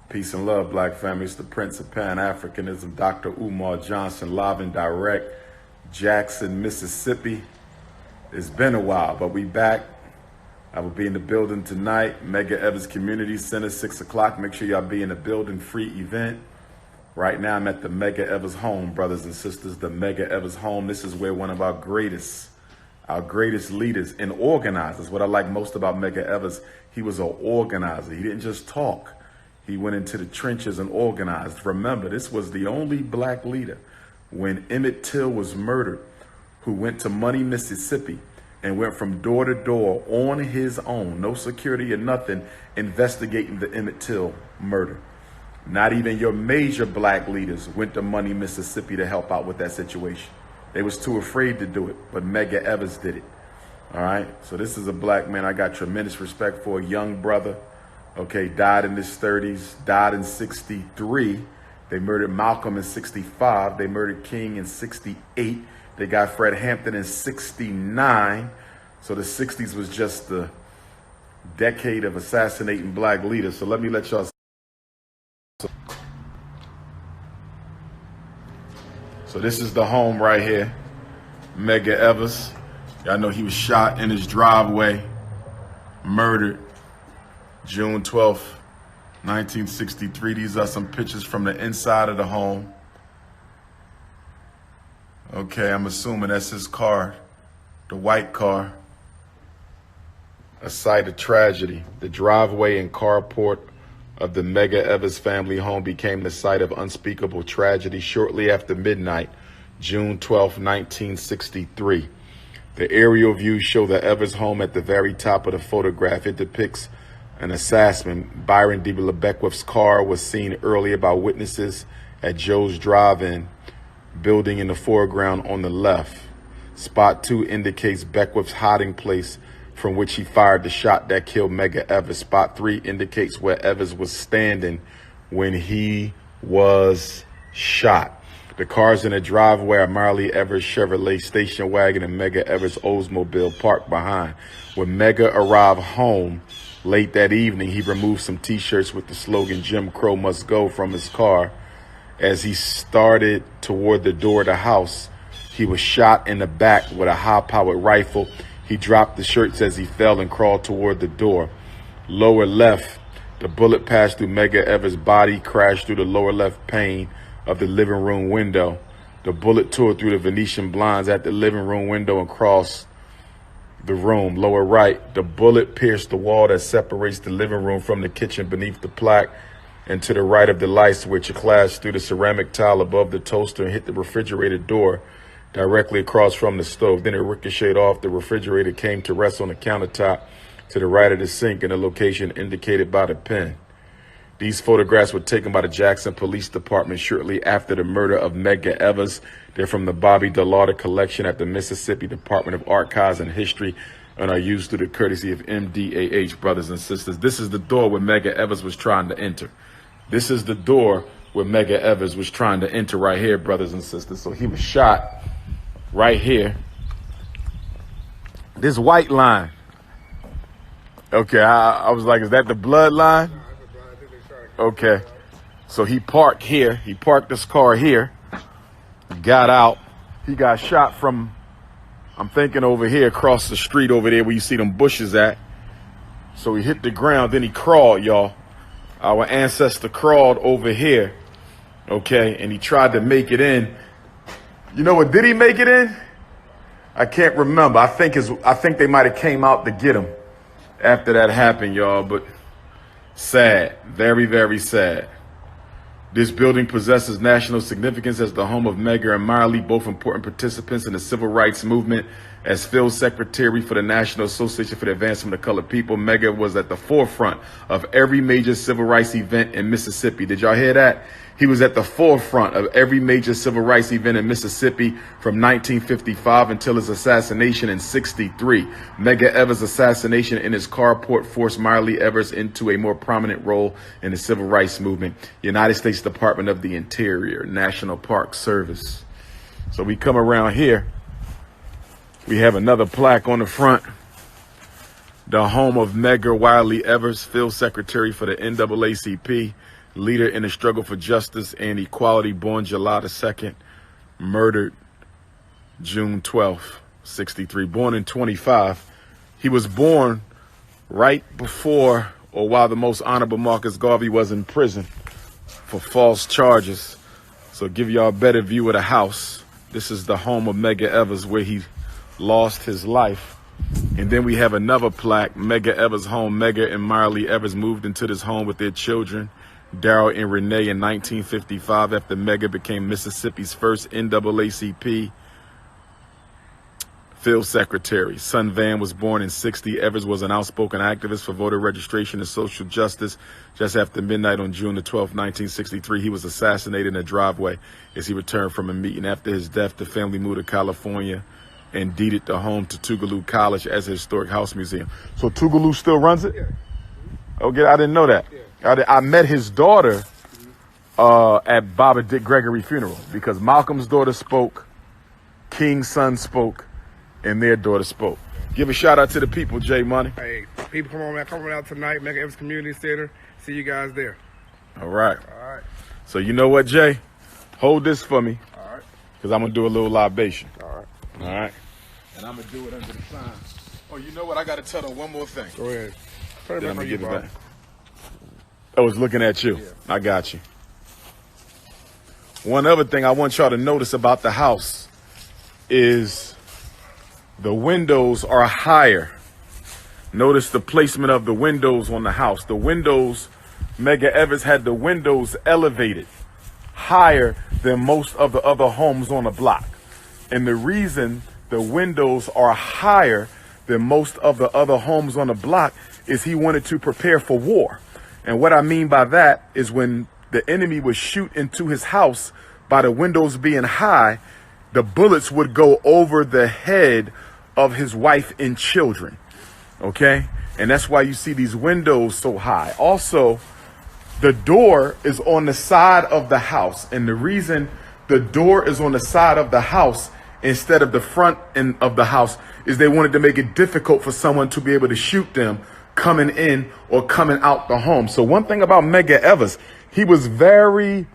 Peace and love, black family. It's the Prince of Pan-Africanism, Dr. Umar Johnson, live and direct, Jackson, Mississippi. It's been a while, but we back. I will be in the building tonight, Medgar Evers Community Center, 6 o'clock. Make sure y'all be in the building, free event. Right now, I'm at the Medgar Evers home, brothers and sisters, the Medgar Evers home. This is where one of our greatest leaders and organizers, what I like most about Medgar Evers, he was an organizer. He didn't just talk. He went into the trenches and organized. Remember, this was the only black leader when M.Ed was murdered, who went to Money, Mississippi, and went from door to door on his own, no security or nothing, investigating the M.Ed murder. Not even your major black leaders went to Money, Mississippi to help out with that situation. They was too afraid to do it, but Medgar Evers did it. All right, so this is a black man I got tremendous respect for, a young brother. Okay, died in his 30s, died in 63. They murdered Malcolm in 65. They murdered King in 68. They got Fred Hampton in 69. So the 60s was just the decade of assassinating black leaders. So let me let y'all. So this is the home right here, Medgar Evers. Y'all know he was shot in his driveway, murdered. June 12th, 1963. These are some pictures from the inside of the home. Okay, I'm assuming that's his car, the white car. A site of tragedy. The driveway and carport of the Medgar Evers family home became the site of unspeakable tragedy shortly after midnight, June 12, 1963. The aerial views show the Evers home at the very top of the photograph. It depicts an assassin. Byron D. Beckwith's car was seen earlier by witnesses at Joe's Drive-In building in the foreground on the left. Spot 2 indicates Beckwith's hiding place from which he fired the shot that killed Medgar Evers. Spot 3 indicates where Evers was standing when he was shot. The cars in the driveway are Marley Evers' Chevrolet station wagon and Medgar Evers' Oldsmobile parked behind. When Medgar arrived home late that evening, he removed some T-shirts with the slogan "Jim Crow must go" from his car. As he started toward the door of the house, he was shot in the back with a high-powered rifle. He dropped the shirts as he fell and crawled toward the door. Lower left, the bullet passed through Medgar Evers' body, crashed through the lower left pane of the living room window. The bullet tore through the Venetian blinds at the living room window and crossed the room. Lower right, the bullet pierced the wall that separates the living room from the kitchen beneath the plaque, and to the right of the light switch, it clashed through the ceramic tile above the toaster and hit the refrigerator door directly across from the stove. Then it ricocheted off the refrigerator, came to rest on the countertop to the right of the sink in the location indicated by the pen. These photographs were taken by the Jackson Police Department shortly after the murder of Medgar Evers. They're from the Bobby DeLauder collection at the Mississippi Department of Archives and History and are used through the courtesy of MDAH, brothers and sisters. This is the door where Medgar Evers was trying to enter. This is the door where Medgar Evers was trying to enter right here, brothers and sisters. So he was shot right here. This white line. Okay, I was like, is that the bloodline? Okay, so he parked here. He parked this car here, got out. He got shot from, I'm thinking over here, across the street over there where you see them bushes at. So he hit the ground, then he crawled, y'all. Our ancestor crawled over here, okay, and he tried to make it in. You know what, did he make it in? I can't remember. I think they might have came out to get him after that happened, y'all, but sad, very, very sad. This building possesses national significance as the home of Medgar and Marley, both important participants in the civil rights movement. As field secretary for the National Association for the Advancement of Colored People, Medgar was at the forefront of every major civil rights event in Mississippi. Did y'all hear that? He was at the forefront of every major civil rights event in Mississippi from 1955 until his assassination in 63. Medgar Evers' assassination in his carport forced Marley Evers into a more prominent role in the civil rights movement. United States Department of the Interior, National Park Service. So we come around here. We have another plaque on the front. The home of Medgar Wiley Evers, field secretary for the NAACP. leader in the struggle for justice and equality, born July the 2nd, murdered June 12th, 63, born in 25. He was born right before or while the most honorable Marcus Garvey was in prison for false charges. So give y'all a better view of the house. This is the home of Medgar Evers, where he lost his life. And then we have another plaque, Medgar Evers' home. Medgar and Marley Evers moved into this home with their children, Daryl and Renee, in 1955 after Medgar became Mississippi's first NAACP field secretary. Son Van was born in 60. Evers was an outspoken activist for voter registration and social justice. Just after midnight on June the 12th, 1963, he was assassinated in a driveway as he returned from a meeting. After his death, the family moved to California and deeded the home to Tougaloo College as a historic house museum. So Tougaloo still runs it? Yeah. Okay, I didn't know that. Yeah. I met his daughter at Baba Dick Gregory funeral, because Malcolm's daughter spoke, King's son spoke, and their daughter spoke. Give a shout out to the people, J Money. Hey, people come on out tonight, Medgar Evers Community Center. See you guys there. All right. All right. So you know what, Jay? Hold this for me. All right. Because I'm going to do a little libation. All right. All right. And I'm going to do it under the sign. Oh, you know what? I got to tell them one more thing. Go ahead. Turn it Then back I'm on going to you, give it Bob. back. I was looking at you. Yeah. I got you. One other thing I want y'all to notice about the house is the windows are higher. Notice the placement of the windows on the house. The windows, Medgar Evers had the windows elevated higher than most of the other homes on the block. And the reason the windows are higher than most of the other homes on the block is he wanted to prepare for war. And what I mean by that is when the enemy would shoot into his house, by the windows being high, the bullets would go over the head of his wife and children. Okay? And that's why you see these windows so high. Also, the door is on the side of the house. And the reason the door is on the side of the house instead of the front end of the house is they wanted to make it difficult for someone to be able to shoot them coming in or coming out the home. So one thing about Medgar Evers, he was very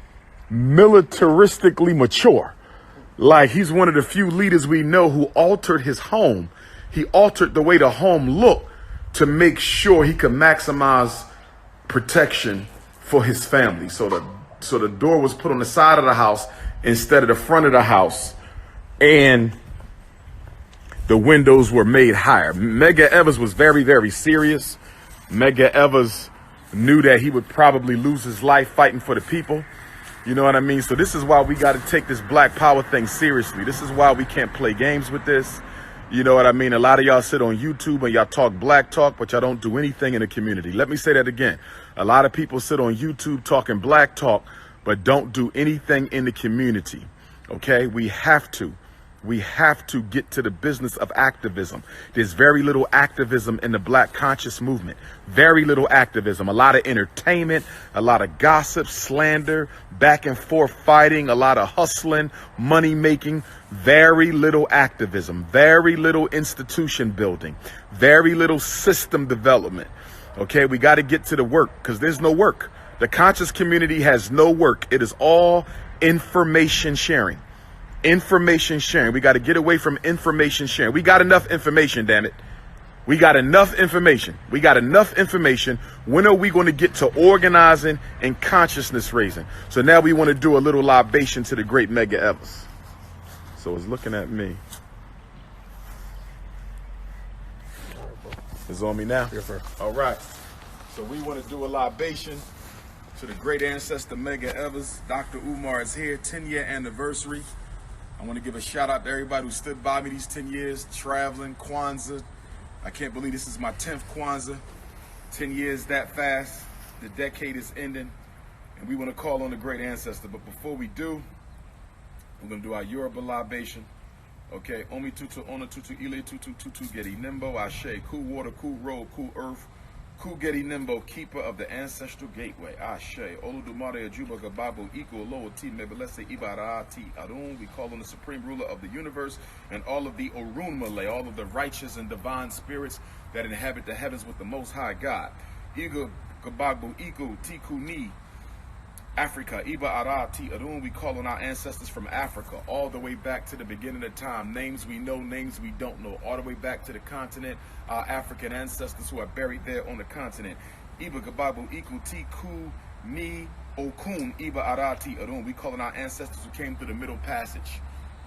militaristically mature. Like, he's one of the few leaders we know who altered his home. He altered the way the home looked to make sure he could maximize protection for his family. So the door was put on the side of the house instead of the front of the house, and the windows were made higher. Medgar Evers was very, very serious. Medgar Evers knew that he would probably lose his life fighting for the people. You know what I mean? So this is why we got to take this Black Power thing seriously. This is why we can't play games with this. You know what I mean? A lot of y'all sit on YouTube and y'all talk black talk, but y'all don't do anything in the community. Let me say that again. A lot of people sit on YouTube talking black talk, but don't do anything in the community. Okay? We have to get to the business of activism. There's very little activism in the Black conscious movement. Very little activism. A lot of entertainment, a lot of gossip, slander, back and forth fighting, a lot of hustling, money making. Very little activism. Very little institution building. Very little system development. Okay, we got to get to the work, because there's no work. The conscious community has no work. It is all information sharing. Information sharing. We got to get away from information sharing. We got enough information, damn it. We got enough information. We got enough information. When are we going to get to organizing and consciousness raising? So now we want to do a little libation to the great Medgar Evers. So it's looking at me. It's on me now? Yes, sir. All right. So we want to do a libation to the great ancestor Medgar Evers. Dr. Umar is here, 10-year anniversary. I want to give a shout out to everybody who stood by me these 10 years, traveling, Kwanzaa. I can't believe this is my 10th Kwanzaa. 10 years that fast. The decade is ending, and we want to call on the great ancestor. But before we do, we're going to do our Yoruba libation. Okay, Omi tutu, ona tutu, ile tutu, tutu, geti nimbo, ashe, cool water, cool road, cool earth, cool geti nimbo, keeper of the ancestral gateway, ashe, oludumare ajuba gababu, equal lower t, mebelese ibarati, arun. We call on the supreme ruler of the universe and all of the Orun Malay, all of the righteous and divine spirits that inhabit the heavens with the most high God. Igu gababu, iku, tikuni, Africa, Iba Ara Ti Arun, we call on our ancestors from Africa, all the way back to the beginning of time. Names we know, names we don't know, all the way back to the continent, our African ancestors who are buried there on the continent. Iba Gababu Iku Tiku Ni Okun, Iba Ara Ti Arun, we call on our ancestors who came through the Middle Passage,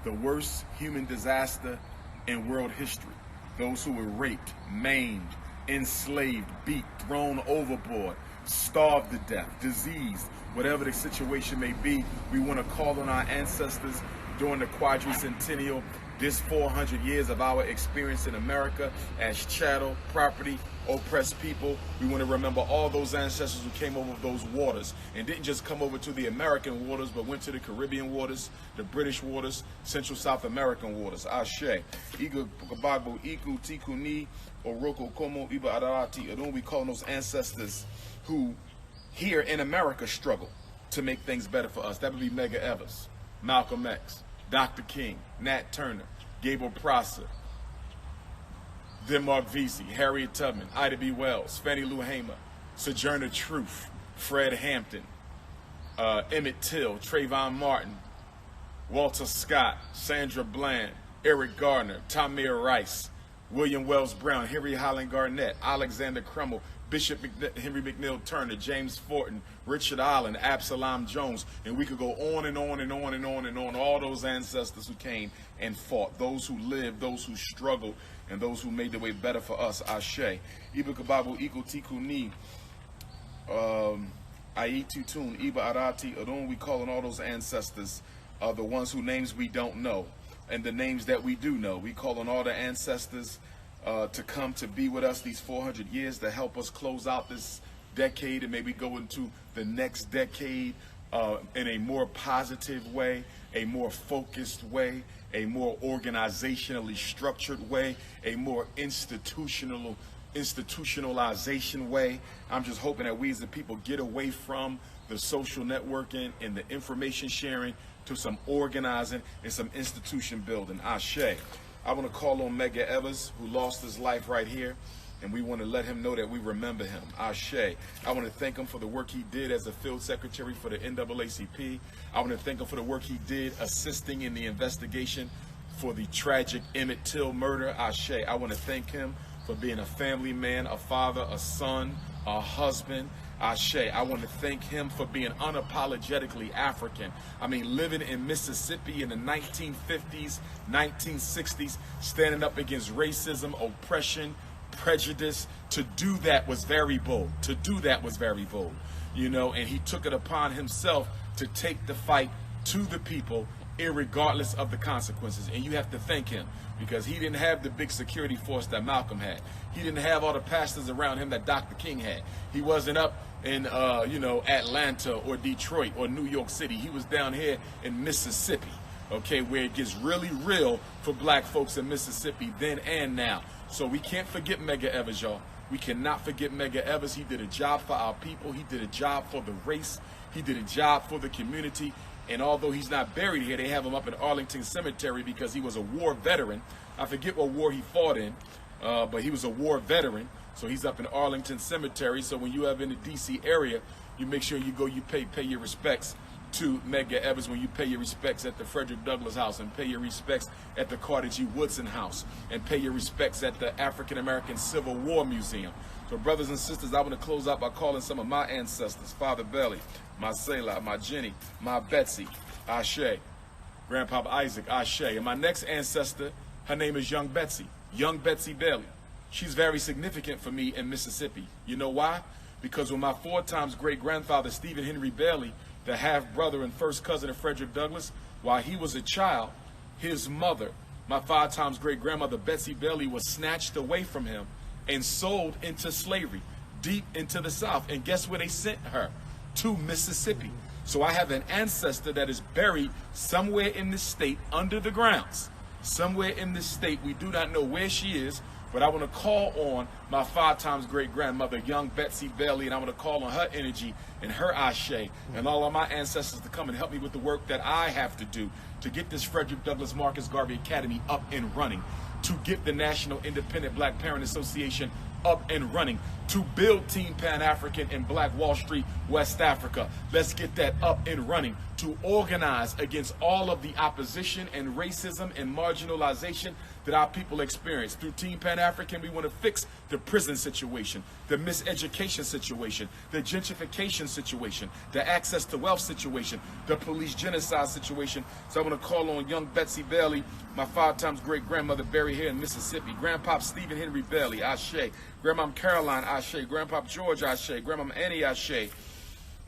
the worst human disaster in world history. Those who were raped, maimed, enslaved, beat, thrown overboard, starved to death, diseased, whatever the situation may be. We want to call on our ancestors during the quadricentennial, this 400 years of our experience in America as chattel, property, oppressed people. We want to remember all those ancestors who came over those waters and didn't just come over to the American waters, but went to the Caribbean waters, the British waters, Central South American waters. Ashe. Igu Gabagbo Iku Tikuni Oroko Komo Iba Adarati Adun. We call those ancestors who here in America struggle to make things better for us. That would be Medgar Evers, Malcolm X, Dr. King, Nat Turner, Gabriel Prosser, Denmark Vesey, Harriet Tubman, Ida B. Wells, Fannie Lou Hamer, Sojourner Truth, Fred Hampton, Emmett Till, Trayvon Martin, Walter Scott, Sandra Bland, Eric Gardner, Tamir Rice, William Wells Brown, Henry Highland Garnett, Alexander Crummell, Bishop Henry McNeil Turner, James Fortin, Richard Allen, Absalom Jones, and we could go on and on and on and on and on. All those ancestors who came and fought, those who lived, those who struggled, and those who made the way better for us. Ashe. Iba Kababu Iko Tikuni, Aitutun, Iba Arati Adun. We calling all those ancestors the ones whose names we don't know, and the names that we do know. We calling all the ancestors to come to be with us these 400 years to help us close out this decade and maybe go into the next decade in a more positive way, a more focused way, a more organizationally structured way, a more institutionalization way. I'm just hoping that we as the people get away from the social networking and the information sharing to some organizing and some institution building. Ashe. I want to call on Medgar Evers, who lost his life right here, and we want to let him know that we remember him. Ashe. I want to thank him for the work he did as a field secretary for the NAACP. I want to thank him for the work he did assisting in the investigation for the tragic Emmett Till murder. Ashe. I want to thank him for being a family man, a father, a son, a husband. Ashe. I want to thank him for being unapologetically African. I mean, living in Mississippi in the 1950s, 1960s, standing up against racism, oppression, prejudice. To do that was very bold. To do that was very bold. You know, and he took it upon himself to take the fight to the people, irregardless of the consequences. And you have to thank him, because he didn't have the big security force that Malcolm had. He didn't have all the pastors around him that Dr. King had. He wasn't up in you know, Atlanta or Detroit or New York City. He was down here in Mississippi, okay, where it gets really real for black folks in Mississippi then and now. So we can't forget Medgar Evers, y'all. We cannot forget Medgar Evers. He did a job for our people. He did a job for the race. He did a job for the community. And although he's not buried here, they have him up in Arlington Cemetery because he was a war veteran. I forget what war he fought in, but he was a war veteran. So he's up in Arlington Cemetery. So when you have in the D.C. area, you make sure you go, you pay your respects to Medgar Evers when you pay your respects at the Frederick Douglass House, and pay your respects at the Carter G. Woodson House, and pay your respects at the African American Civil War Museum. So brothers and sisters, I want to close out by calling some of my ancestors: Father Belly, my Selah, my Jenny, my Betsy, Ashe, Grandpapa Isaac, Ashe. And my next ancestor, her name is Young Betsy Bailey. She's very significant for me in Mississippi. You know why? Because when my 4 times great-grandfather, Stephen Henry Bailey, the half-brother and first cousin of Frederick Douglass, while he was a child, his mother, my 5 times great-grandmother, Betsy Bailey, was snatched away from him and sold into slavery deep into the South. And guess where they sent her? To Mississippi. So I have an ancestor that is buried somewhere in this state under the grounds. Somewhere in this state. We do not know where she is, but I want to call on my 5 times great-grandmother, Young Betsy Bailey, and I want to call on her energy and her Ashe and all of my ancestors to come and help me with the work that I have to do to get this Frederick Douglass Marcus Garvey Academy up and running, to get the National Independent Black Parent Association up and running to build Team Pan-African in Black Wall Street, West Africa. Let's get that up and running to organize against all of the opposition and racism and marginalization that our people experience. Through Team Pan-African, we want to fix the prison situation, the miseducation situation, the gentrification situation, the access to wealth situation, the police genocide situation. So I want to call on young Betsy Bailey, my 5 times great-grandmother buried here in Mississippi, Grandpop Stephen Henry Bailey, Ashe, Grandmom Caroline, Ashe, Grandpop George, Ashe, Grandmom Annie, Ashe,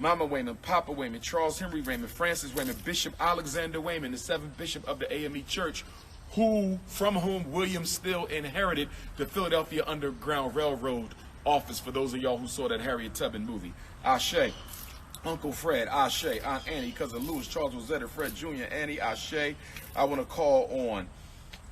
Mama Wayman, Papa Wayman, Charles Henry Wayman, Francis Wayman, Bishop Alexander Wayman, the 7th Bishop of the AME Church, from whom William Still inherited the Philadelphia Underground Railroad office, for those of y'all who saw that Harriet Tubman movie. Ashe. Uncle Fred, Ashe. Aunt Annie, Cousin Louis, Charles Rosetta, Fred Jr., Annie, Ashe. I want to call on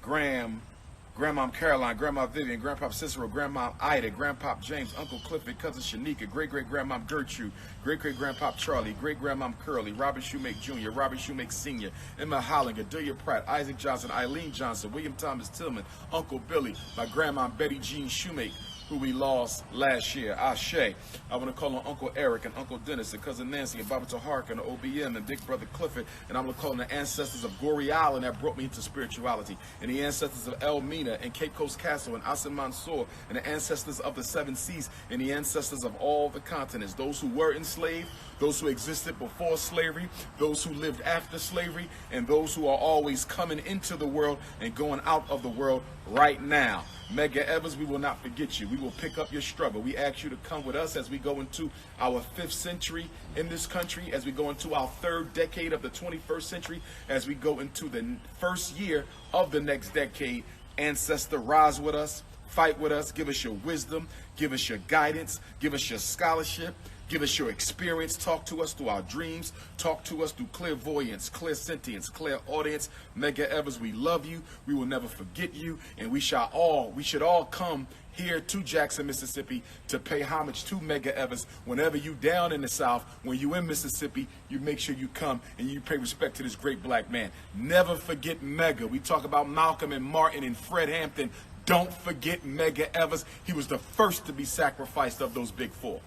Grandmom Caroline, Grandma Vivian, Grandpop Cicero, Grandmom Ida, Grandpop James, Uncle Clifford, Cousin Shanika, Great-Great-Grandmom Gertrude, Great-Great-Grandpop Charlie, Great-Grandmom Curly, Robert Shoemake Jr., Robert Shoemake Sr., Emma Hollinger, Delia Pratt, Isaac Johnson, Eileen Johnson, William Thomas Tillman, Uncle Billy, my Grandmom Betty Jean Shoemake, who we lost last year. Ashe. I want to call on Uncle Eric and Uncle Dennis and Cousin Nancy and Baba Taharka and OBM and Big Brother Clifford. And I'm going to call on the ancestors of Gory Island that brought me into spirituality. And the ancestors of Elmina and Cape Coast Castle and Asim Mansour. And the ancestors of the 7 Seas and the ancestors of all the continents. Those who were enslaved, those who existed before slavery, those who lived after slavery, and those who are always coming into the world and going out of the world right now. Medgar Evers, we will not forget you. We will pick up your struggle. We ask you to come with us as we go into our 5th century in this country, as we go into our 3rd decade of the 21st century, as we go into the 1st year of the next decade. Ancestor, rise with us, fight with us, give us your wisdom, give us your guidance, give us your scholarship, give us your experience, talk to us through our dreams, talk to us through clairvoyance, clairsentience, clairaudience. Medgar Evers, we love you, we will never forget you, and we should all come here to Jackson, Mississippi to pay homage to Medgar Evers. Whenever you down in the South, when you in Mississippi, you make sure you come and you pay respect to this great black man. Never forget Medgar. We talk about Malcolm and Martin and Fred Hampton. Don't forget Medgar Evers. He was the first to be sacrificed of those big 4.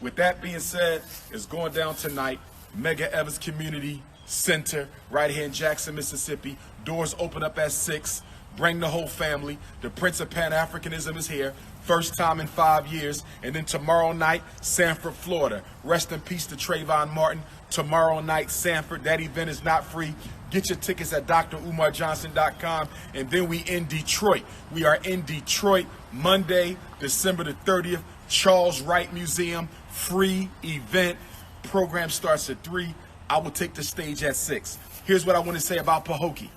With that being said, it's going down tonight. Medgar Evers Community Center right here in Jackson, Mississippi. Doors open up at 6. Bring the whole family. The Prince of Pan-Africanism is here. First time in 5 years. And then tomorrow night, Sanford, Florida. Rest in peace to Trayvon Martin. Tomorrow night, Sanford. That event is not free. Get your tickets at DrUmarJohnson.com. And then we in Detroit. We are in Detroit Monday, December the 30th. Charles Wright Museum. Free event. Program starts at 3. I will take the stage at 6. Here's what I want to say about Pahokee.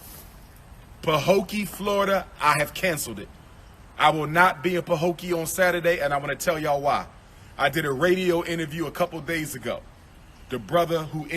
Pahokee, Florida, I have canceled it. I will not be in Pahokee on Saturday, and I'm going to tell y'all why. I did a radio interview a couple days ago. The brother who